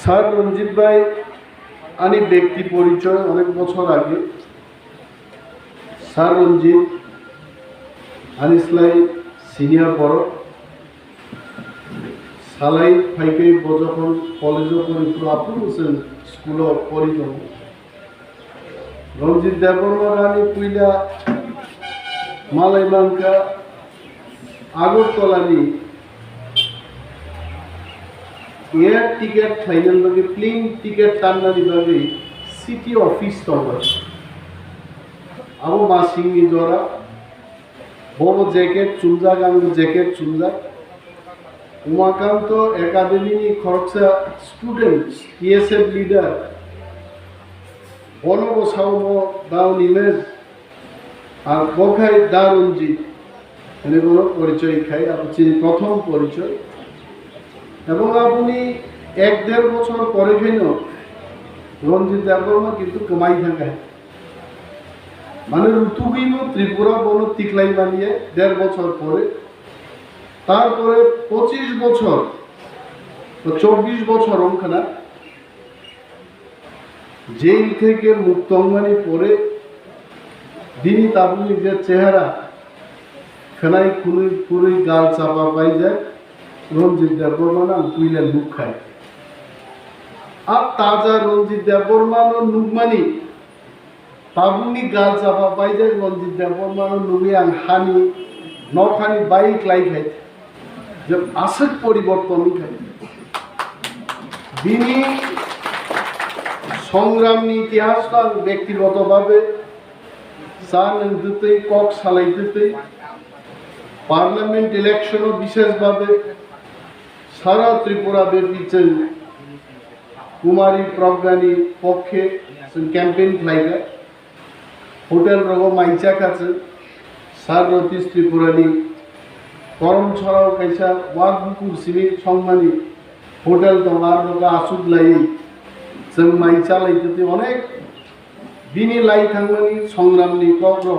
Sir রঞ্জিত ভাই আনি ব্যক্তি পরিচয় অনেক বছর আগে স্যার রঞ্জিত আনিসলাই সিনিয়র বড় সালাই ফাইকে যখন কলেজও করি আপুর হোসেন স্কুলও পড়িত রঞ্জিত দেববর্মা রানী পুইলা মালাইমানকা আগরতলানি एयर टिकेट फाइनल लगे प्लेन टिकेट टान्नानि बागै सिटी ऑफिस तंबाय आबो मासिंनि द्वारा बड़ जैकेट चुमजाक आंगो जैकेट चुमजाक उमाकांत एकाडेमी खरगसा स्टूडेंट्स टीएसएफ लीडर बनबसाव दाउन इमेज और तंखाई दारंजित एने बड़ परिचय खाई और प्रथम परिचय এবং আপনি 1-1.5 বছর পরে কেন রঞ্জিত দেববর্মা কিন্তু কমাই থাকায় মানে ঋতুবিম ত্রিপুরা বন তিকলাই বানিয়ে 1.5 বছর পরে তারপরে 25 বছর 24 বছর ওখানে জেল থেকে মুক্তঙ্গনি পরে দিনই তাবুনি যে চেহারা খানাই খুনি পুরি গাল চাপা পাই যায় রঞ্জিত দেববর্মা নাম পুইলা নুকখাই আর তাজা রঞ্জিত দেববর্মানো নুকমানি তাবুনি গাল চাপা পাই যায় রঞ্জিত দেববর্মানো নুগি আং হানি নখানি বাইক লাই খাই যে আসল পরিবর্তন খাই বিনি সংগ্রামনি ইতিহাস ব্যক্তিগতভাবে সান দিতে কক সালাইতে পার্লামেন্ট ইলেকশনও বিশেষভাবে সারা ত্রিপুরা ব্যাপী কুমারী প্রজ্ঞানী পক্ষে ক্যাম্পেইন খাইগা হোটেল রগ মাইচা কাছে সার রতীশ ত্রিপুরানি করম ছড়াও কাইসা ওয়াগবুকুর সিমি সম্মানী হোটেল তোমার রগ আসুদ লাই जों माइचा लाइते अनेक दिनी लाई थांगमानी संग्रामनि कग्र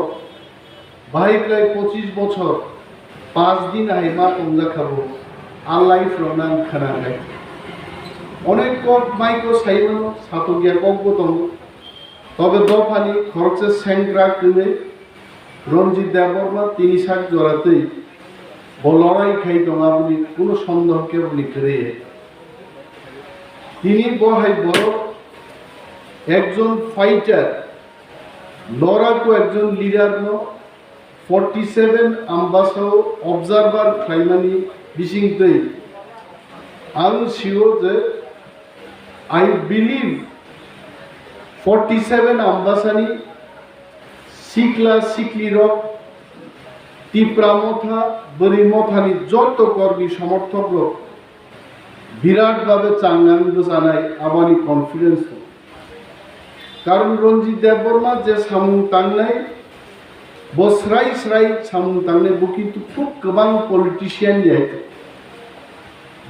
बाहायलाय 25 बছর 5 दिन आहाय मा तंजाखाबो आलाइ फ्रनान खानाय अनेक कक माइको साइमानो सातगिया ककबो दं तबे दफानि खरगसे सेंग्रा किने रঞ্জিত देबबर्मा तिनि साक जराते लड़ाई खाई दंगाबुनि कोनो सन्देहके बुनि करे তিনি বহাই বড় একজন ফাইটার লড়াকু একজন লিডার ন 47 আম্বাসাও অবজারভার খাইমানি বিসিংতে আং শিও যে আই বিলিভ 47 আম্বাসানি সিকলা সিকলির টিপ্রামথা বরিমথানি যত কর্মী সমর্থক বিরাট ভাবে চাঙ্গাঙ্গ জানাই আমানি কনফিডেন্স কারণ রঞ্জিত দেববর্মা যে সামুং তাংনাই বসরাই স্রাই সামুং তাংনাই বো কিন্তু খুব গোबां পলিটিশিয়ান যাইতে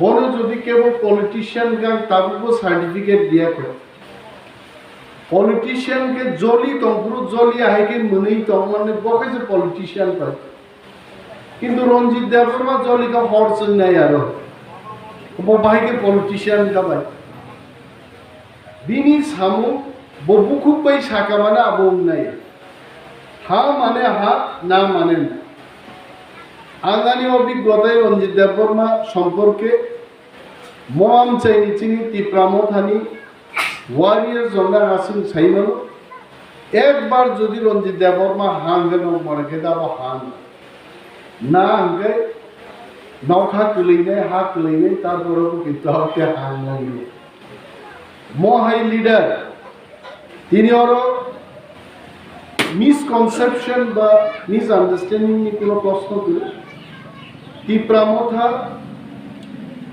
বড় যদি কেবল পলিটিশিয়ান গাং তাবুকো সার্টিফিকেট দিয়া করে পলিটিশিয়ান কে জলি তংপুরু জলি আইকে মনেই তো মানে বকে যে পলিটিশিয়ান পায় কিন্তু রঞ্জিত দেববর্মা জলি কা হরচন নাই আর वो भाई के पॉलिटिशियन का भाई बिनी सामु बबुखुब भाई शाखा माने अब wngnai हा माने हा ना माने ना आगानी अभिज्ञताय रঞ্জিত देबबर्मा सम्पर्के मम चाइनि चिनि टिप्रामथानी वारियर जन्ना आसिन साइमानो एक बार जदि रঞ্জিত देबबर्मा हांगनो मरके दाबो हां ना हांगे नौखा कलैनाय हा कलैनाय तारपरबो किन्तु हाके हांगांगि महाय लिडार तिनि आरो मिसकनसेपशन बा मिस आन्डारस्टैंडिंग नि कोनो प्रश्न करे टिप्रामथा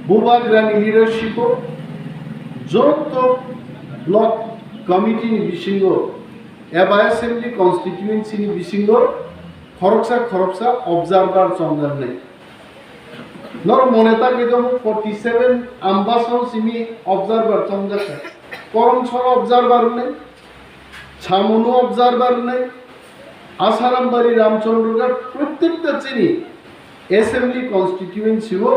बुबाग्रानि लिडारशिप जत ब्लक कमिटी नि बिसिंगो एबा एसेम्बली कन्स्टिट्युएन्सि नि बिसिंगो खरगसा अबजार्भार चंगारनाय नर मनेता केदम 47 आम्बासाव सिमी ऑब्जर्वर चंजाखा करम छर ऑब्जर्वर ने छामुनो ऑब्जर्वर ने आसारामबाड़ी रामचंद्रगढ़ प्रत्येकटा चिनी एसेम्बली कन्स्टिट्युएन्सि हो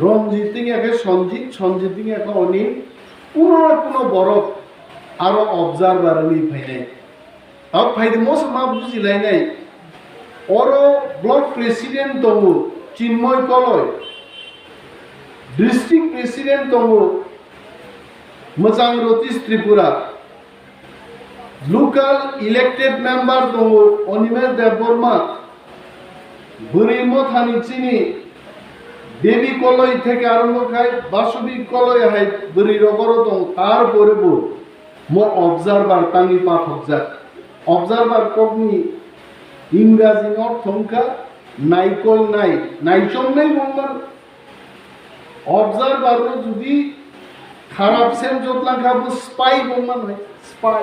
रঞ্জিত একে সঞ্জিত সঞ্জিত একে অনিল কোনো বরফ আরো অবজারভারনি ফাইনাই আর ফাইদে মস মা বুঝিলাইনাই অর ব্লক প্রেসিডেন্ট দङ চিন্ময় কলয় ডিস্ট্রিক্ট প্রেসিডেন্ট দङ मोजां Ratish Tripura local elected member दङ अनिमेश देबबर्मा बुरिमो थानिचिनि देवी कलय থেকে আরম্ভ খাই বাসবী কলয় হাই বুরি রগর দং তারপরেবো মো অবজারভার তানি পাঠক যা অবজারভার কবনি ইংরাজি অর্থংকা নাইকল নাই নাইচম নাই বঙ্গাল অবজারভার যদি খারাপ সেন জতলা খাবো স্পাই বঙ্গাল হয় স্পাই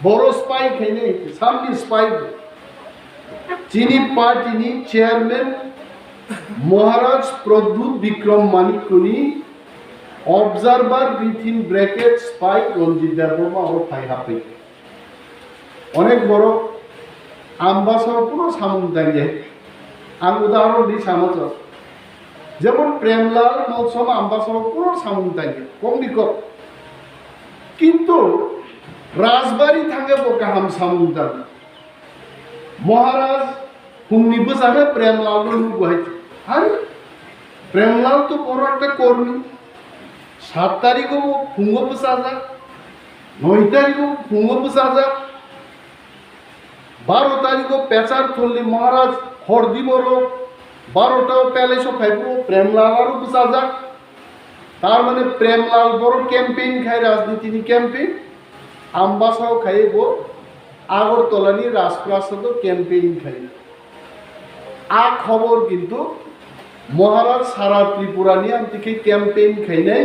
বড় স্পাই খাইনে সামনে স্পাই চিনি পার্টিনি চেয়ারম্যান মহারাজ প্রদ্যুৎ বিক্রম মানিকুনি অবজারভার উইথিন ব্র্যাকেট স্পাই রঞ্জিত দেববর্মা ও ফাই হাপে অনেক বড় আম্বাসার পুরো সামুন দাঁড়িয়ে আম উদাহরণ দিই সামচ যেমন প্রেমলাল মৌসুম আম্বাসার পুরো সামুন দাঁড়িয়ে কম বিকট কিন্তু রাজবাড়ি থাকে গাহাম সামুন দাঁড়িয়ে মহারাজ হুমনিবো জানে প্রেমলাল গুয়াহাটি আর প্রেমলাল তো বড় একটা কর্মী 7 তারিখও ফুঙ্গ প্রসাদা 9 তারিখও ফুঙ্গ প্রসাদা 12 তারিখও পেচার থলি মহারাজ হরদি বড় 12টাও প্যালেসও খাইব প্রেমলাল আর প্রসাদা তার মানে প্রেমলাল বড় ক্যাম্পেইন খাই রাজনীতি ক্যাম্পেইন আম্বাসাও খাইব আগরতলানি রাজপ্রাসাদ ক্যাম্পেইন খাই আ খবর কিন্তু মহারাজ সারা ত্রিপুরা নিয়ে থেকে ক্যাম্পেইন খাই নাই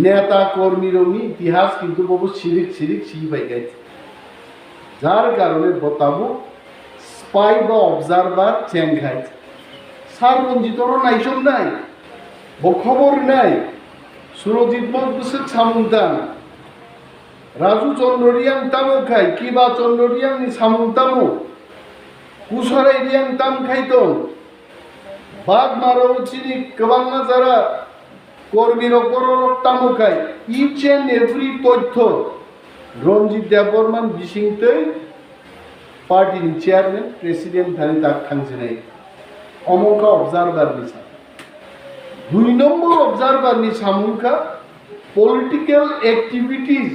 নেতা কর্মীরনি ইতিহাস কিন্তু বহু সিরিক সিপাই গেছে যার কারণে বতাবো স্পাই বা অবজারভার চ্যাং খাইছে সার রঞ্জিতর নাইসম নাই খবর নাই সুরজিৎ বসে সামুন্তান রাজু চন্দ্রিয়াং তামো খাই কিবা চন্দ্রিয়াং সামুন্তামো কুসরাই রিয়াং তাম খাইতন বাদ মারো চিনি কবাংনা যারা কর্মীর ওপর তামো খাই ইচ এন্ড এভরি তথ্য রঞ্জিত দেববর্মান বিশিংতে পার্টির চেয়ারম্যান প্রেসিডেন্ট থানি তাক থাকছে নাই অমঙ্কা অবজারভার নিশা 2 নম্বর অবজারভার নি সামুখা পলিটিক্যাল অ্যাক্টিভিটিস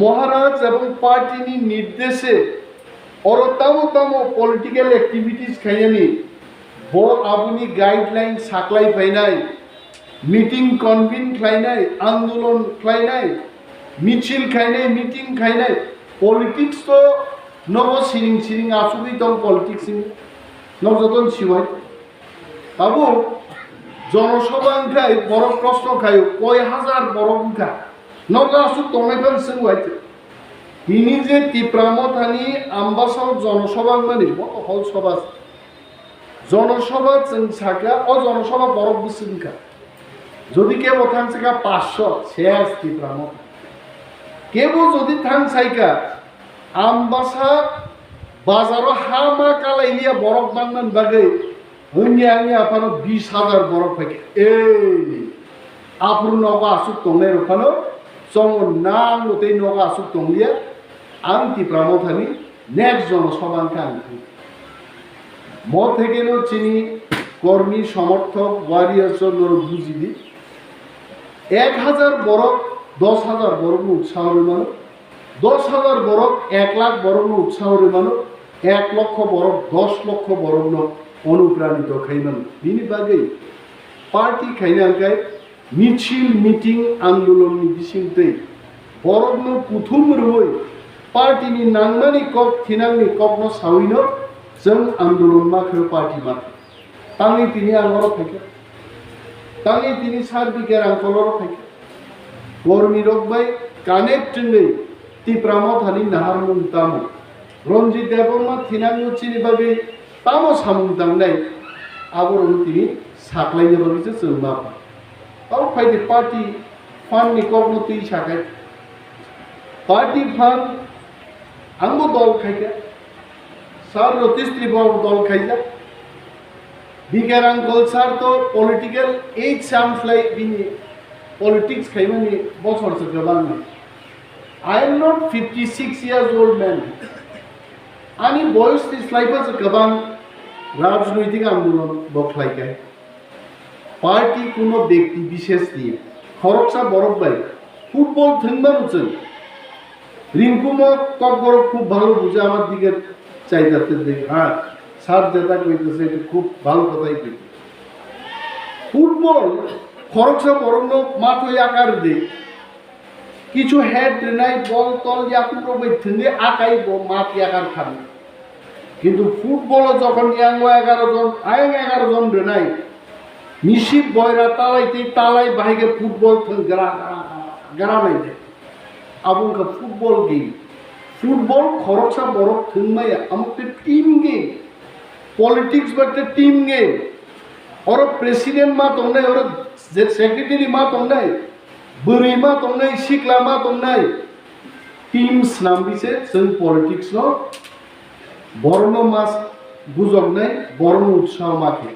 মহারাজ এবং পার্টিনি নির্দেশে তামো পলিটিক্যাল অ্যাক্টিভিটিস খাইনি ব আবুনি গাইডলাইন সাকলাই ফাইনাই মিটিং কনভিন খাইনাই আন্দোলন খাইনাই মিছিল খাইনাই মিটিং খাইনাই পলিটিক্স তো নব সিরিং আসুবি দং পলিটিক্স নব যতন সিবাই বাবু জনসভা খাই বড় প্রশ্ন খাই কয় হাজার বড় খা নগা আসু টমেটোর সিংহাইতে তিনি যে টিপ্রামথানি আম্বাসাও জনসভা মানে হল সভা জনসভা সাকা ও জনসভা বরফ বুসিংকা যদি কেউ থাং সাকা 500 শেষ টিপ্রামত কেউ যদি থাং সাইকা আম্বাসা বাজারও হামা কালাইলিয়া বরফ বাংমান বাগে wngnai আপানো 20,000 বরফ থাকে এই আপুর নগা আসু টমের ওখানো সঙ্গ নাম ওতেই নগা আসুক টংলিয়া আং টিপ্রামথানি নেক্সট জনসভাকে আনকি ম থেকে চিনি কর্মী সমর্থক ওয়ারিয়ার্স বুঝিদি 1000 বরফ 10,000 বরফ উৎসাহ মানো 10,000 বরফ 1 লাখ বরফ উৎসাহ মানো 1 লক্ষ বরফ 10 লক্ষ বরফ অনুপ্রাণিত খাইমান বিনি বাগে পার্টি খাইনাঙ্কায় মিছিল মিটিং আন্দোলননি বিসিংতে বরফনো পুথুম রই পার্টিनि नांनानै कक थिनांनि ककनो साविनो जों आन्दोलन माखो पार्टी मा तांनि तिनि आंगरो फायखे तांनि तिनि सार बिकेर आंकलरो फायखे कर्मी रक बाय कानेक्ट नै टिप्रामो थानि नाहार मुंतामो रंजित देबबर्मा थिनांनि चिनि बाबे तामो सामुंतांनाय आबरनो तिनि साख्लायनो बाबेसो जों मा और फायदे पार्टी फान्डनि ककनो ति साखाय पार्टी फान्ड आंबो दल खाइका सार रतीश त्रिपुरा दल खाइजा बिगार आंकल सार तो पॉलिटिकल एज सामफ्लाय बिनि politics खाइमानि बसरसो गोबां I am not 56 years old man. आंनि बयस स्लाइफासो गोबां राजनैतिक आंदोलन बख्लायखाय पार्टी कोनो व्यक्ति विशेष दिए खरकसा बरफ भाई फुटबल थंबा बुझें रिंकुमो ककबरो खूब ভালো বুঝে আমার দিকে চাইতাতে দেখ হ্যাঁ স্যার যেটা কইতেছে এটা খুব ভালো কথাই কইতে ফুটবল খরকসা বরং মাঠ হয়ে আকার দে কিছু হেড নাই বল তল ইয়াকুটো বইথেনে আকাই মাঠ আকার খাবে কিন্তু ফুটবল যখন ইয়াঙ্গো 11 জন আয়ং 11 জন নাই নিশিব বয়রা তালাইতে তালাই বাহিগে ফুটবল গ্রামাই দে আবুঙ্কা ফুটবল গেম ফুটবল খরকসা বরফ থুনমাইয়া আমাকে team game politics but team game और प्रेसिडेंट मा तंगनाय और सेक्रेटरी मा तंगनाय बुरै मा तंगनाय सिख्ला मा तंगनाय टीम्स नाम बिसे जों पलिटिक्स नो बरनो मास बुजगनाय बरनो उत्साह माखे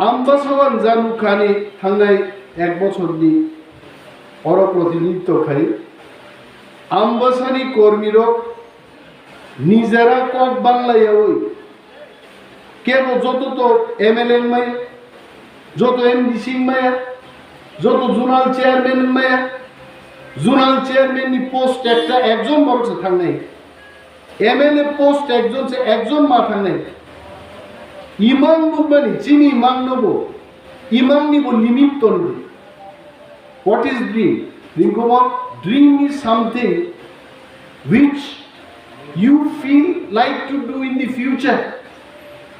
आम्बासावान जानुखानि थांनाय एक बछरनि और प्रतिनिधित्व खाय आम्बासानि कर्मीरक निजारा कक बांलायावै केवल যত তো এমএলএন মায়া যত এমডিসি মায়া যত জোনাল চেয়ারম্যান মায়া জোনাল চেয়ারম্যান নি পোস্ট একটা একজন বড়ছে থাকনাই এমএলএ পোস্ট একজন সে একজন মা থাকনাই ইমাম নবনি চিনি ইমাম নব ইমাম নিব লিমিট তন্ডি what is dream dream is something which you feel like to do in the future.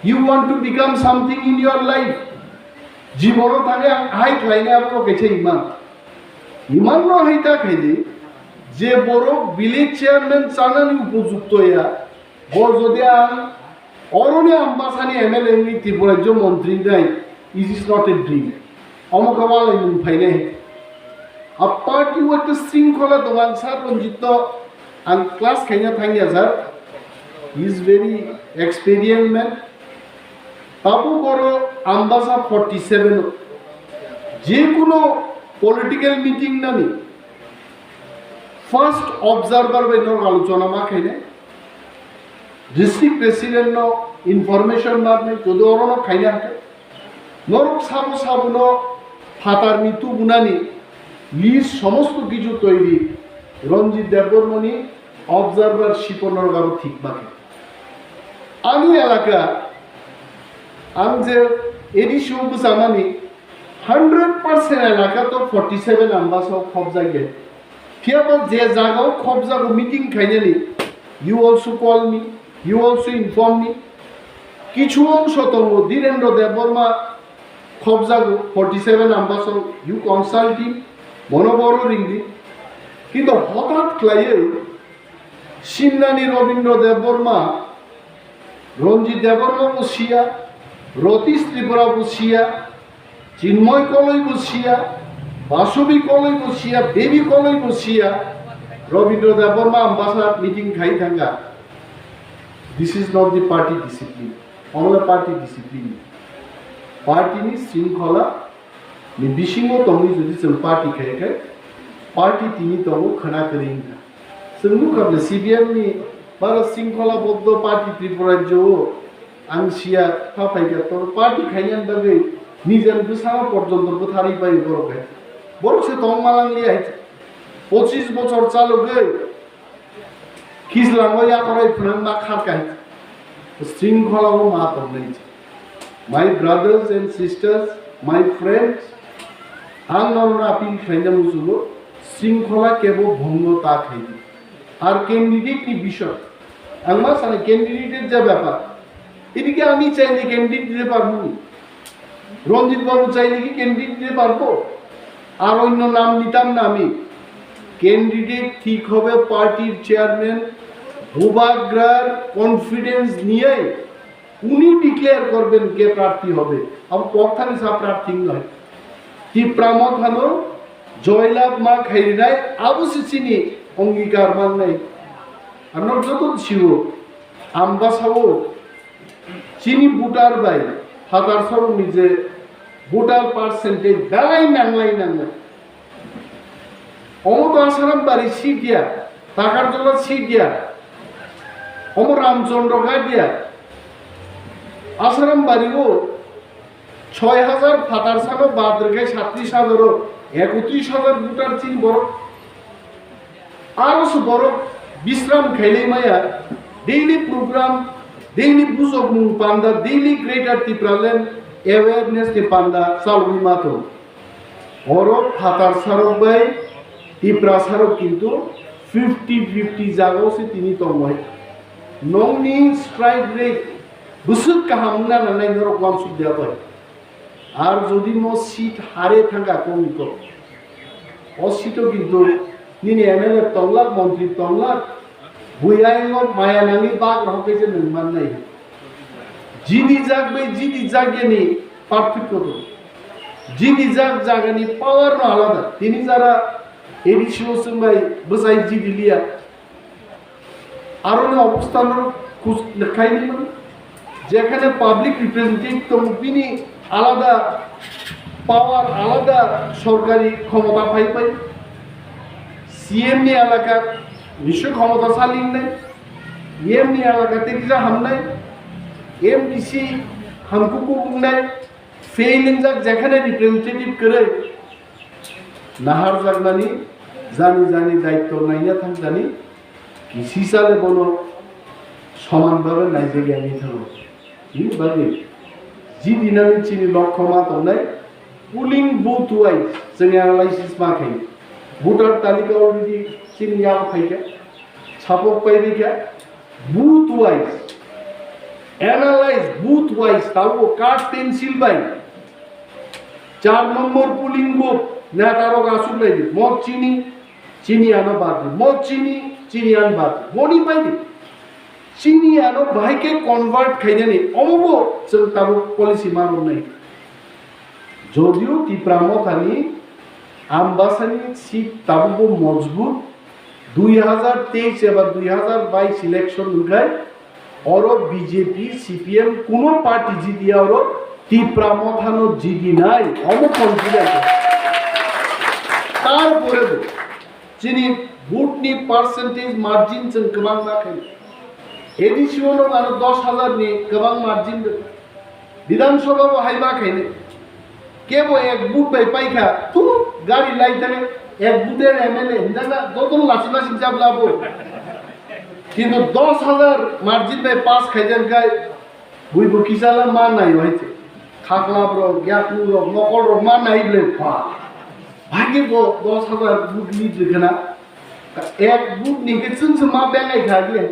You want to become something in your life. জীবনও থাকে হাইট লাইনে আপনার গেছে ইমান ইমান ন হাইতা খাইলে যে বড় ভিলেজ চেয়ারম্যান চানানি উপযুক্ত ইয়া বড় যদি অরণে আম্বাসানি এমএলএ নি ত্রিপুরাজ্য মন্ত্রী নাই is is not a dream অমকাওয়াল ইমুন ফাইনে আ পার্টি একটা শৃঙ্খলা দোকান স্যার রঞ্জিত আন ক্লাস খাইনা থাঙ্গিয়া sir is very experience man বাবু বড় আম্বাসা 47 যে কোনো পলিটিক্যাল মিটিং নানি ফার্স্ট অবজারভার বাইনর আলোচনা মা খাইনে ডিস্ট্রিক্ট প্রেসিডেন্ট ন ইনফরমেশন মারনে যদি অরণ খাইনে হাতে নরক সাবু সাবুন ফাতার মৃত্যু গুনানি লিস্ট সমস্ত কিছু তৈরি রঞ্জিত দেববর্মণি অবজারভার শিপনর গারো ঠিক বাকি আমি এলাকা আমি যে এডিশন বুঝামানি 100% এলাকা তো 47 আম্বাসাও খব জায়গে ফিয়াবার যে জায়গাও খব জায়গা মিটিং খাইনি you also call me you also inform me কিছু অংশ তো ধীরেন্দ্র দেববর্মা খব জায়গা 47 আম্বাসাও ইউ কনসাল্ট হিম মনোবড় রিঙ্গি কিন্তু হঠাৎ ক্লাইয়ে সিন্নানি রবীন্দ্র দেববর্মা রঞ্জিত দেববর্মা বসিয়া রতীশ ত্রিপুরা বসিয়া চিন্ময় কলই বসিয়া বাসবী কলই বসিয়া বেবি কলই বসিয়া রবীন্দ্র দেববর্মা আম্বাসা মিটিং খাই থাকা this is not the party discipline অনলা পার্টি ডিসিপ্লিন পার্টিনি শৃঙ্খলা নি বিসিঙ্গ তংনি যদি जों पार्टी खायखाय पार्टी तिनि तंग खना करिं जों नुखाबले सिबिएम नि बारा शृंखलाबद्ध पार्टी त्रिपुराज्य आंसिया फाफाइगा तो पार्टी खाइयान बागै निजान गोसामा पर्यन्त बोथारि बाय बरखाय बरसे तंग मालांगलि आइ 25 বছর চালুগै खिसलांगो याखराय फुनां मा खारखाय शृंखलाबो मा तंगै my brothers and sisters my friends आं नरना आपिल खाइना मुजुगो शृंखला केबो भंग ता खाइदि আর ক্যান্ডিডেট नि বিষয় आं मा सानो ক্যান্ডিডেটের যা ব্যাপার এদিকে আমি চাইলে ক্যান্ডিডেট দিতে পারবো রঞ্জিত বাবু চাইলে কি ক্যান্ডিডেট দিতে পারবো আর অন্য নাম নিতাম না আমি ক্যান্ডিডেট ঠিক হবে পার্টির চেয়ারম্যান ভূভাগ্রার কনফিডেন্স নিয়ে উনি ডিক্লেয়ার করবেন কে প্রার্থী হবে আর পক্ষানি সব প্রার্থী নয় কি প্রামথানো জয়লাভ মা খাইরিনাই আবুসিচিনি অঙ্গীকার মান নাই আর যত ছিল আম্বাসাও চিনি বুটার বাই হাতার সর নিজে ভোটার পার্সেন্টেজ দাঁড়াই নাংলাই নাংলাই অমত আসারাম বাড়ি সিটিয়া টাকার জন্য সিটিয়া অম রামচন্দ্র গাদিয়া আসারাম বাড়িও 6,000 ফাটার সানো বাদ রেখে 37,000 31,000 ভোটার চিন বড় আরো বড় বিশ্রাম খাইলে মায়া ডেইলি প্রোগ্রাম ডেইলি বুজক মুং পান্ডা ডেইলি গ্রেটার ত্রিপুরাল্যান্ড অ্যাওয়ারনেস তে পান্ডা চালুই মাতো বড় ফাটার সারক বাই ত্রিপুরা সারক কিন্তু 50-50 জায়গাও তিনি তময় নংনি স্ট্রাইক রেট বুসুক কাহাম না নাই নরক মানসুক দেয়া হয় আর যদি মো সিট হারে থাকা কমিক অসিটও কিন্তু নিনি এমএলএ তংলাক মন্ত্রী তংলাক বুয়াইং মায়ানানি বাগ রহকে যে নির্মাণ নাই জিদি জাগবে জিদি জাগেনি পার্থক্য তো জিদি জাগানি পাওয়ার আলাদা তিনি যারা এডিশন সঙ্গে বসাই জিদি লিয়া আরো অবস্থান খুঁজ লেখাইনি যেখানে পাবলিক রিপ্রেজেন্টেটিভ তো তিনি আলাদা পাওয়ার আলাদা সরকারি ক্ষমতা পাই সিএম নি এলাকা বিশ্ব ক্ষমতাশালী নাই এম নি এলাকাতে কিনা হাম নাই এমডিসি হামকুকু নাই ফেইলিং যাক যেখানে রিপ্রেজেন্টেটিভ করে নাহার জাগনানি জানি জানি দায়িত্ব নাই না থাক জানি কৃষি সালে বলো সমানভাবে নাইজেরিয়ানি থাকো বাকি जी दिनानि चिनि लक्ष्य मा तंनाय पुलिं बुथ वाइज जों एनालाइसिस मा खाय भोटार तालिका अलरेडी चिनि याव खायखा सापक पाइबिखा booth wise analyse booth wise ताबो card pencil by 4 number polling booth नाटारो गासु लायदि मग चिनि आनो बाद मग चिनि आन बाद मनि बायदि চিনি আনো ভাইকে কনভার্ট খাইনে নেই অমবো जों তাবো পলিসি মানো নাই যদিও ত্রিপুরামথানি আমবাসানি সিট তাবো মজবুত 2023 এবার 2022 ইলেকশন উঠায় और বিজেপি সিপিএম কোন পার্টি জিতিয়া और ত্রিপুরামথানো জিদি নাই অম কনফিডেন্স তারপরে চিনি ভোটনি পার্সেন্টেজ মার্জিন जों गोबां नाखाय एडिशनल आरो 10,000 नि गोबां मार्जिन विधानसभा हाइबा खायने केबो एक बुथ बाय पाइखा तु गाड़ी लाई थाने एक बुथेर एमएलए हिंदाना दतन लासि लासि जाबलाबो किन्तु 10,000 मार्जिन बाय पास खायजेन गाय बुइबो किसाला मा नाय होइছে खाखलाब्र ग्याकुर नकल मा नायले फा भागिबो 10,000 बुथ नि दिखना एक बुथ नि गेचन मा बेंगाय खागले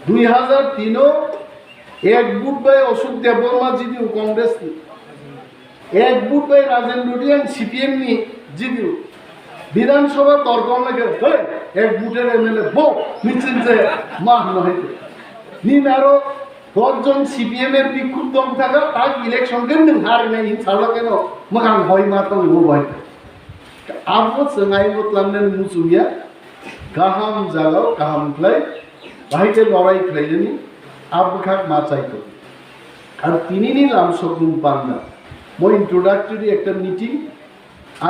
2003 एक बुथ बाय अशोक देवबर्मा जिदिउ कांग्रेस नि एक बुथ बाय राजेंद्र दियान सीपीएम नि जिदिउ विधानसभा तर्कम लगे हे एक बुथेर एमएलए बो मिथिन जे मा नहैते निनारो 10 जन सीपीएम এর বিক্ষুব্ধ থাকা তাক ইলেকশন কেন হার নাই ছাড়লো কেন মগাং হয় মাতং হবাই আবো সঙ্গাই মতলামনে মুসুমিয়া গাহাম জাগাও গাহাম প্লাই ভাইকে লড়াই খাইলেনি আবখাক মাচাইতো আর তিনি নিলাম সগুন পান্না মই ইন্ট্রোডাক্টরি একটা মিটিং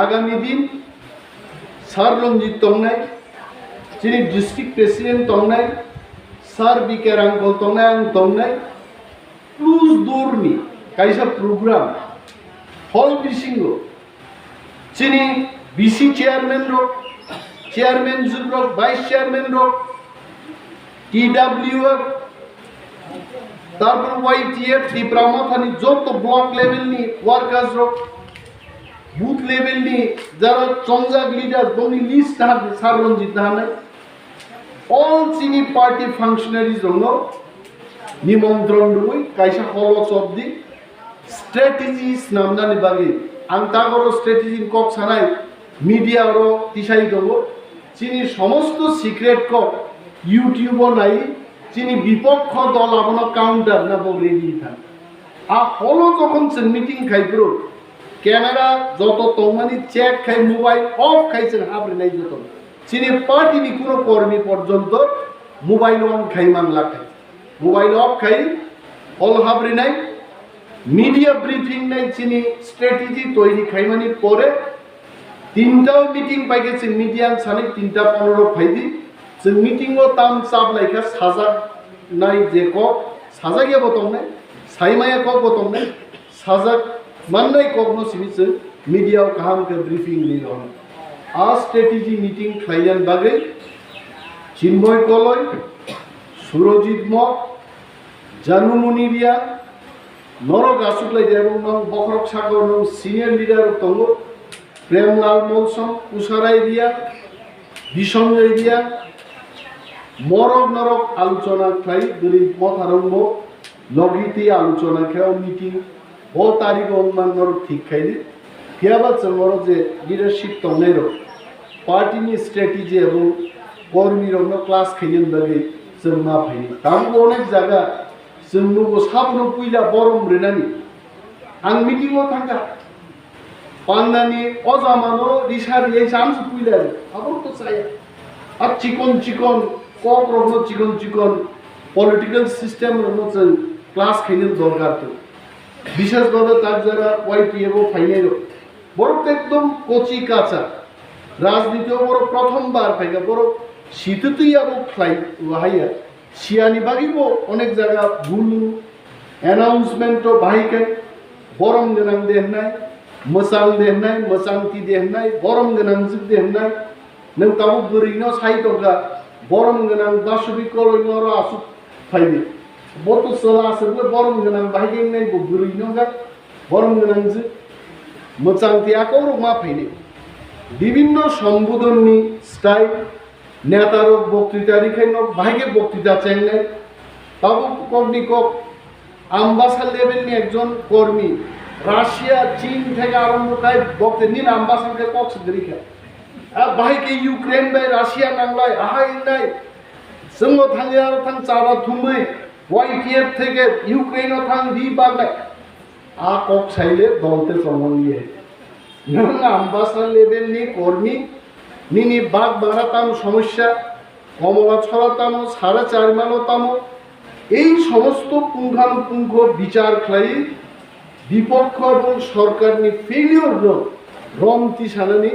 আগামী দিন স্যার রঞ্জিত তংনাই যিনি district president তংনাই sir বিকের uncle তংনাই প্লুজ দৌড়নি কাইসা programme হল বিসিংহ যিনি বিসি চেয়ারম্যান রোক চেয়ারম্যান যুগ ভাইস চেয়ারম্যান রোক टीडब्ल्यूएफ तारपर वाईटीएफ ত্রিপুরামথানি যত ব্লক লেভেল নি ওয়ার্কার্স রো বুথ লেভেল নি যারা চংজাক লিডার বনি লিস্ট থাকে সাররঞ্জিত নাহানে অল চিনি পার্টি ফাংশনারিজ রং নিমন্ত্রণ রুই কাইসা হল চবদি স্ট্র্যাটেজিস নামদানি বাগি আং তাগরো স্ট্র্যাটেজি কক সানাই মিডিয়া রো তিসাই দব চিনি সমস্ত সিক্রেট কক ইউটিউব নাই চিনি বিপক্ষ দল আপন কাউন্টার না বল রেডি থাক আ হলো যখন মিটিং খাইব্রো ক্যামেরা যত তমানি চেক খাই মোবাইল অফ খাইছেন হাবরে নাই যত চিনি পার্টি নি কোনো কর্মী পর্যন্ত মোবাইল অন খাই মান লাগাই মোবাইল অফ খাই অল হাবরে নাই মিডিয়া ব্রিফিং নাই চিনি স্ট্র্যাটেজি তৈরি খাইমানি পরে তিনটাও মিটিং পাই গেছে মিডিয়াম সানি 3:15 ফাইদি जों मिटिंगो ताम चाप लाइका साजा नाय जे को साजा गया बतम ने साइमाया को बतम ने साजा माननाय को नो सिनि जों मीडिया काहाम के ब्रीफिंग ली रन आ स्ट्रेटेजी मीटिंग खाइयान बागै चिन्मय कलय सुरजित मक जानुमुनिरिया नरक आसुकलाय देबं नं बखरक सागर नं सिनियर लीडर तंगो प्रेमलाल मौसम कुसाराय दिया बिसंजय दिया मरक नरक आलोचना खाई गरीब मथारंग लगीती आलोचना खाओ मीटिंग ओ तारीख अनुमान नरक ठीक खाई क्या बात चंगरो जे लीडरशिप तंगनेरो पार्टी नि स्ट्रेटेजी एवं कर्मी रंग क्लास खाइयन बागै जों मा फाइनि ताबो अनेक जागा जों नुगो साबनो पुइला बरम रेनानि आं मीटिंगआव थांगा पान्नानि अजामानो रिसार ये चान्स पुइला आबो तो चाया आ चिकन चिकन कक रंग चिकन चिकन पलिटिकल सिस्टेम रंग जों क्लास खाइयन दरकार तो विशेष भावे तार जारा वाईपीएफओ फाइनाइरो बड़ एकदम कचि काचा राजनीति बड़ प्रथम बार फाइगा बड़ शीततुई आबो फ्लाई हाइया सियानि बागिबो अनेक जायगा बुलु अनाउंसमेंट बाहायके बरम गोनां देहनाय मोजां देहनाय मोजांथि देहनाय बरम गोनां जिब देहनाय नों ताबो बोरैनो साइटका बरम गोनां बासुबि कलयनर आसु फाइबि बत सला सबले बरम गोनां बाहायनाय बोरैनो गा बरम गोनां जिब मोजांथि आको मा फाइने विभिन्न सम्बोधननि स्टाइल नेतार बक्तृता रिखाइन बाहागे बक्तृता चेंगनाय ताबो कगनिको आम्बासार लेभेलनि एकजन कर्मी राशिया चीन থেকে आरम्भ खाय बक्तृता निन आम्बासारके कक्स रिखा बाहागे यूक्रेन बाय राशिया नांलाय आहाय नाय जोंनो थाङो आरो थां चाबा थुमै वाईपीएफ থেকে ইউক্রেনও थां रि बागनाय आ कक साइले दलते चंगनिए नों आम्बासार लेभेलनि कर्मी निनी बाग बाड़ाताम समस्या कमला छड़ाताम 4.5 माइलताम এই সমস্ত পুঙ্খানুপুঙ্খ বিচার খাই বিপক্ষ এবং সরকারনি ফেলিওর রমতি সানানি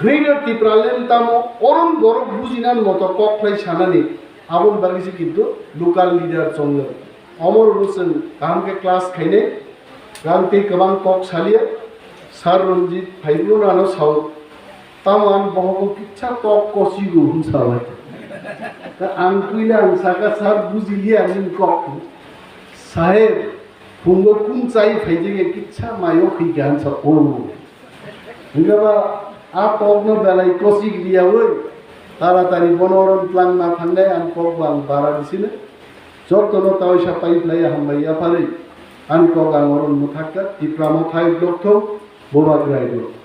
গ্রেটার ত্রিপুরালেনতাম অরণ বড় বুঝিনান মতো ককলাই সানানি আবন বাগিছে কিন্তু লোকাল লিডার চন্দ্র অমর হোসেন কাহামকে ক্লাস খাইনে গানতে গোबां कक सालिया सार रंजित फाइब्रो नानो साउ तामान बहबो किच्छा कक कसिगो हुनसालाय आं तुइला आं साका सार बुजिलिया आं कक साहेब फुंगो कुन चाइ फाइजेगे किच्छा मायो खैगान छ ओ हिंगाबा आ ककनो बेलाय कसिग दिया ओइ तारातारि बनरन प्लान मा थांनाय आं कक बां बारा दिसिनो जतनो तावैसा पाइप्लाय हामबाय आफारै आं कक आं अरन मुथाक्का तिप्रामो थाइ ब्लक थौ बोबाग्राय ब्लक